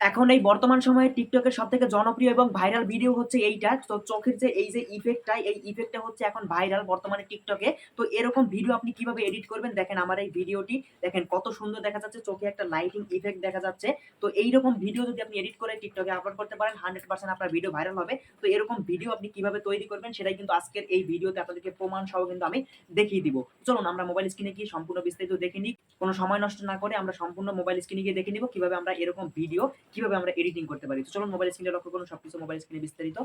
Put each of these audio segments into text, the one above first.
এখন এই বর্তমান সময়ে টিকটকের সবথেকে জনপ্রিয় এবং ভাইরাল ভিডিও হচ্ছে এইটা। তো চোখের যে এই যে ইফেক্টটা, এই ইফেক্টটা হচ্ছে এখন ভাইরাল বর্তমানে টিকটকে। তো এরকম ভিডিও আপনি কিভাবে এডিট করবেন দেখেন আমার এই ভিডিওটি। দেখেন কত সুন্দর দেখা যাচ্ছে, চোখে একটা লাইটিং ইফেক্ট দেখা যাচ্ছে। তো এইরকম ভিডিও যদি আপনি এডিট করে টিকটকে আপলোড করতে পারেন 100% আপনার ভিডিও ভাইরাল হবে। তো এরকম ভিডিও আপনি কিভাবে তৈরি করবেন সেটাই কিন্তু আজকের এই ভিডিওতে আপনাদেরকে প্রমাণ সহ কিন্তু আমি দেখিয়ে দিব। চলুন আমরা মোবাইল স্ক্রিনে গিয়ে সম্পূর্ণ বিস্তারিত দেখে নিই। কোনো সময় নষ্ট না করে আমরা সম্পূর্ণ মোবাইল স্ক্রিনে গিয়ে দেখে নিব কিভাবে আমরা এরকম ভিডিও কিভাবে আমরা এডিটিং করতে পারি। তো চলুন মোবাইল স্ক্রিনে লক্ষ্য করুন, সবকিছু মোবাইল স্ক্রিনে বিস্তারিত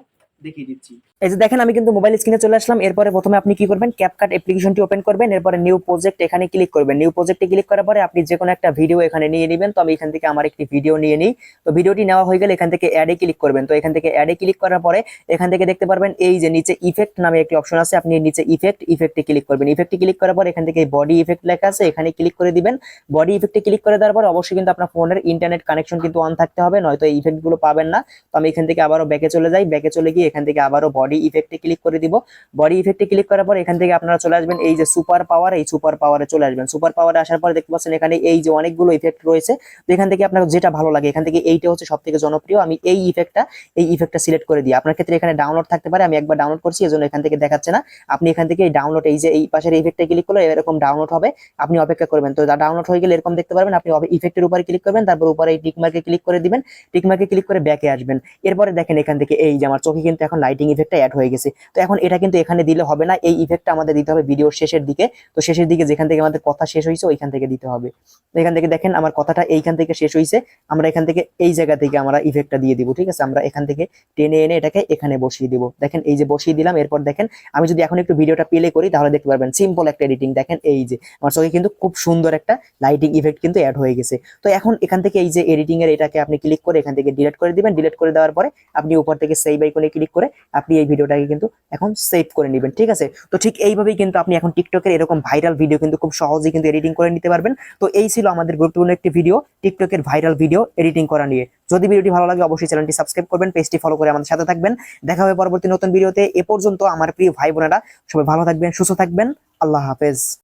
দেখিয়ে দিচ্ছি। এই যে দেখেন আমি কিন্তু মোবাইল স্ক্রিনে চলে আসলাম। এরপরে প্রথমে আপনি কি করবেন, ক্যাপকাট অ্যাপ্লিকেশনটি ওপেন করবেন। এরপরে নিউ প্রজেক্ট এখানে ক্লিক করবেন। নিউ প্রজেক্টে ক্লিক করার পরে আপনি যে কোনো একটা ভিডিও এখানে নিয়ে নেবেন। তো আমি এখান থেকে আমার একটি ভিডিও নিয়ে নিই। তো ভিডিওটি নেওয়া হয়ে গেলে এখান থেকে অ্যাডে ক্লিক করবেন। তো এখান থেকে অ্যাডে ক্লিক করার পরে এখান থেকে দেখতে পারবেন এই যে নিচে ইফেক্ট নামে একটি অপশন আছে, আপনি নিচে ইফেক্টে ক্লিক করবেন। ইফেক্টে ক্লিক করার পর এখান থেকে বডি ইফেক্ট লেখা আছে, এখানে ক্লিক করে দিবেন। বডি ইফেক্টে ক্লিক করে দেওয়ার পর অবশ্যই কিন্তু আপনার ফোনের ইন্টারনেট কানেকশন কিন্তু অন থাকতে হবে, নয়তো এই ইফেক্ট গুলো পাবেন না। তো আমি এখান থেকে আবারও ব্যাকে চলে যাই। ব্যাকে চলে গিয়ে এখান থেকে আবারও বডি ইফেক্টে ক্লিক করে দিব। বডি ইফেক্টে ক্লিক করার পর এখান থেকে আপনারা চলে আসবেন এই যে সুপার পাওয়ার, এই সুপার পাওয়ারে চলে আসবেন। সুপার পাওয়ারে আসার পর দেখতে পাচ্ছেন এখানে এই যে অনেকগুলো ইফেক্ট রয়েছে। তো এখান থেকে আপনার যেটা ভালো লাগে, এখান থেকে এইটা হচ্ছে সবথেকে জনপ্রিয়। আমি এই ইফেক্টটা সিলেক্ট করে দিই। আপনার ক্ষেত্রে এখানে ডাউনলোড থাকতে পারে, আমি একবার ডাউনলোড করছি এজন্য এখান থেকে দেখাচ্ছে না। আপনি এখান থেকে এই ডাউনলোড, এই যে এই পাশের ইফেক্টে ক্লিক করলে এরকম ডাউনলোড হবে, আপনি অপেক্ষা করবেন। তো ডাউনলোড হয়ে গেলে এরকম দেখতে পারবেন। আপনি ইফেক্টের উপরে ক্লিক করবেন, তারপর উপরে এই টিক মার্কে ক্লিক করে দিবেন। টিক মার্কে ক্লিক করে ব্যাকে আসবেন। এরপরে দেখেন এখান থেকে এই যে আমার চোখে কিন্তু এখন লাইটিং ইফেক্টটা অ্যাড হয়ে গেছে। তো এখন এটা কিন্তু এখানে দিলে হবে না, এই ইফেক্টটা আমাদের দিতে হবে ভিডিওর শেষের দিকে। তো শেষের দিকে যেখান থেকে আমাদের কথা শেষ হয়েছে ওইখান থেকে দিতে হবে। এখান থেকে দেখেন আমার কথাটা এইখান থেকে শেষ হয়েছে, আমরা এখান থেকে এই জায়গা থেকে আমরা ইফেক্টটা দিয়ে দিব। ঠিক আছে, আমরা এখান থেকে টেনে এনে এটাকে এখানে বসিয়ে দিব। দেখেন এই যে বসিয়ে দিলাম। এরপর দেখেন আমি যদি এখন একটু ভিডিওটা প্লে করি তাহলে দেখতে পারবেন সিম্পল একটা এডিটিং। দেখেন এই যে আমার চোখে কিন্তু খুব সুন্দর একটা লাইটিং ইফেক্ট কিন্তু অ্যাড হয়ে গেছে। তো এখন এখান থেকে এই যে এডিটিং এর এটাকে আপনি ক্লিক করে এখান থেকে ডিলিট করে দিবেন। ডিলিট করে দেওয়ার পরে আপনি উপর থেকে সেভ আইকনে ক্লিক করে আপনি এই ভিডিওটাকে কিন্তু এখন সেভ করে নেবেন। ঠিক আছে, তো ঠিক এইভাবেই কিন্তু আপনি এখন টিকটকের এরকম ভাইরাল ভিডিও কিন্তু খুব সহজেই কিন্তু এডিটিং করে নিতে পারবেন। তো এই ছিল আমাদের গুরুত্বপূর্ণ একটি ভিডিও টিকটকের ভাইরাল ভিডিও এডিটিং করা নিয়ে। যদি ভিডিওটি ভালো লাগে অবশ্যই চ্যানেলটি সাবস্ক্রাইব করবেন, পেজটি ফলো করে আমাদের সাথে থাকবেন। দেখা হবে পরবর্তী নতুন ভিডিওতে। এ পর্যন্ত আমার প্রিয় ভাই বোনেরা সবাই ভালো থাকবেন, সুস্থ থাকবেন। আল্লাহ হাফেজ।